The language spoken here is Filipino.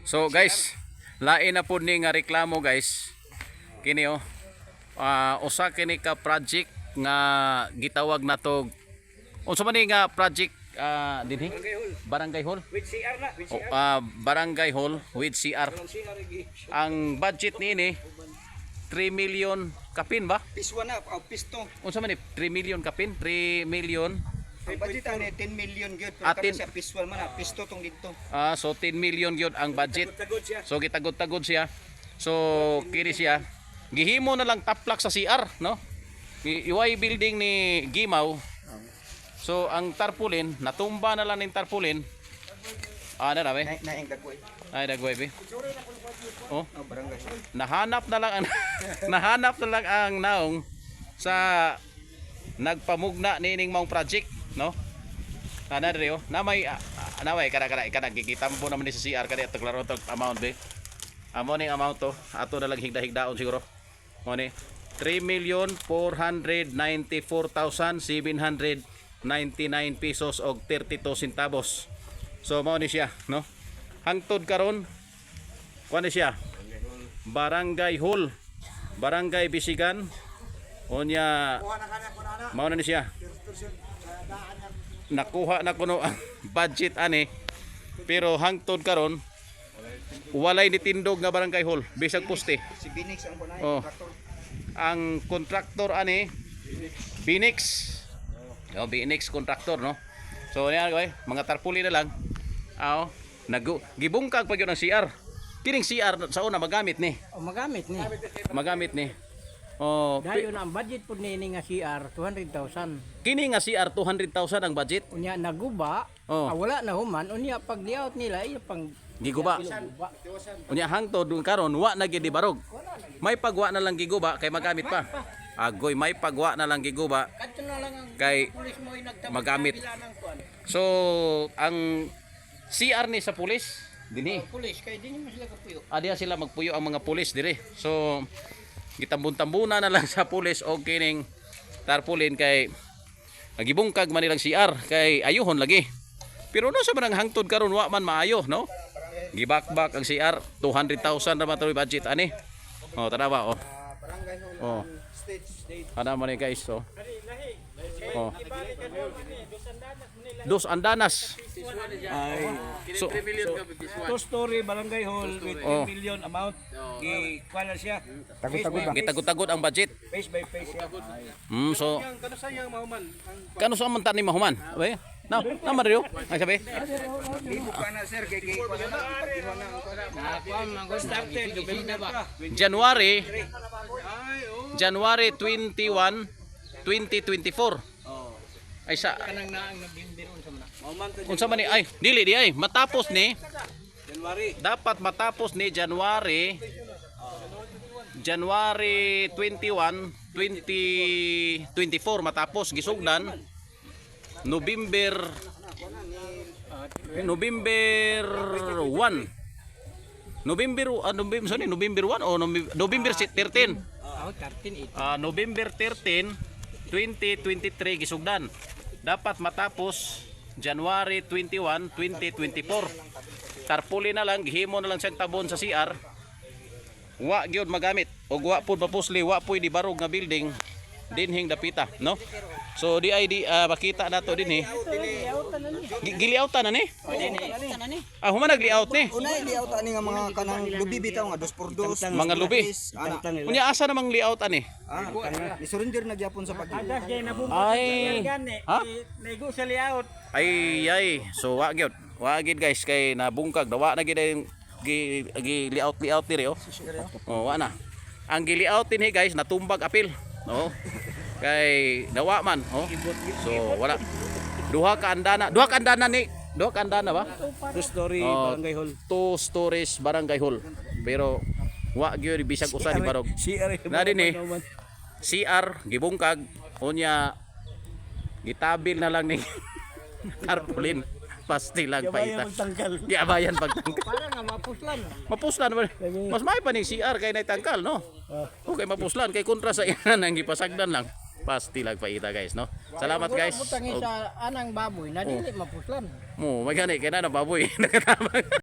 So guys, lain na po ni nga reklamo guys. Kini usa kini ka project nga gitawag nato. Unsa man ni nga project dinhi? Barangay Hall with CR na, with CR. Barangay Hall with CR. Ang budget niini 3 million kapin ba? Piswa na, pisto. Unsa man ni 3 million kapin? 3 million. Ang budget ani 10 million gyud pero Atin- kami sa piswa man na, pisto tong dito. So 10 million gyud ang budget. Tagod siya. So gitagod-tagod siya. So kini siya gihimo na lang taplak sa CR, no? Iway building ni Gimaw. So ang tarpaulin, natumba na lang ning tarpaulin. Ano na ba? Naing dagway. Ay dagway be. Oh, Barangay. nahanap na lang ang nahanap na lang ang naong sa nagpamugna nining maong project, no? Ana diri namay kada gigitambo naman ni sa CR kada taglaro tag amount be. Amo ning amount to ato na lang higda-higdaon siguro. Mo ni 3,494,799 pesos og 32 centavos. So mao ni siya, no? Hangtod karon kuan ni siya. Barangay Hall, Barangay Bisigan. Onya mao na ni siya. Nakuha na kuno ang budget ani. Pero hangtod karon walay nitindog nga Barangay Hall bisag poste. Si Binix ang bunay Oh. traktor. Ang kontraktor ani Binix. Binix kontraktor, no. So niya mga tarpaulin na lang. Gibungkag pa gyud ang CR. Kining CR sa una magamit ni. Magamit ni. Magamit ni. Dayon ang budget po ni nga CR 200,000. Kini nga CR 200,000 ang budget. Unya naguba, Oh. wala na human, unya pag layout nila iya pang Giguba. Unya hangtod karon wa na gid barog. May pagwa na lang giguba kay magamit pa. Agoy may pagwa na lang giguba kadto na lang ang kay pulis mo magamit. So ang CR ni sa pulis dinhi. Pulis kay dinhi mo sila kapuyo. Adiya sila magpuyo ang mga pulis dire. So gitambun-tambuna na lang sa pulis og kining tarpaulin kay nagibungkag man nilang CR kay ayuhon lagi. Pero no sa man ang hangtod karon wa man maayo, no? Gibakbak ang CR 200,000 ra man to budget ani. Tanawa oh. Ana man ni guys oh. Dos andanas. So, 2 story Barangay Hall with 10 million amount. Kuala siya. gitagod-tagod ang budget. Face by face siya. So Kano sa yang mahuman? kano sa man tani mahuman? Abay. Now, naman rin ay sabi. Libo ka na sir kay kuala na. Started January 21, 2024. Ay sa Kanang naang nabimbiron sa mana. unsa man ni ay dili di ay matapos ni January. dapat matapos ni January 21, 2024 matapos gisugdan November 1 November 1 o November 13 November 13 2023 gisugdan dapat matapos January 21 2024 tarpaulin na lang gihimo na lang siyang tabon sa CR wa gyud magamit og wa pud mapusli wa pud di barog nga building dinhing dapita, no? So di ay makita nato dinhi giliautan na ni human nagliaut ni Unay layout ani nga mga kanang lubi bitaw nga 2x2. mga lubi unya asa namang layout ani Ni surrender na gyapon sa pag. ay ha Nego sa layout. ay so wa gyud guys kay nabungkag dawa na gid ang layout diri wa na ang giliaut dinhi guys natumbag apil kay nawa man so wala duha ka andana ba 2 story Barangay Hall 2 stories Barangay Hall pero wa gyud bisag usa ni barog na dinhi CR gibungkag unya gitabil na lang ni tarpaulin pastilag paita giabayan pagtangkal Para nga mapuslan. mapuslan ba? Mas may pa ning CR kay naitangkal, no? Okay, mapuslan kay kontra sa iyan nang gipasagdan lang. Pastilag paita guys, no? Salamat guys. Butangi sa anang baboy na dili mapuslan. Mo, magani kay na baboy nakatama.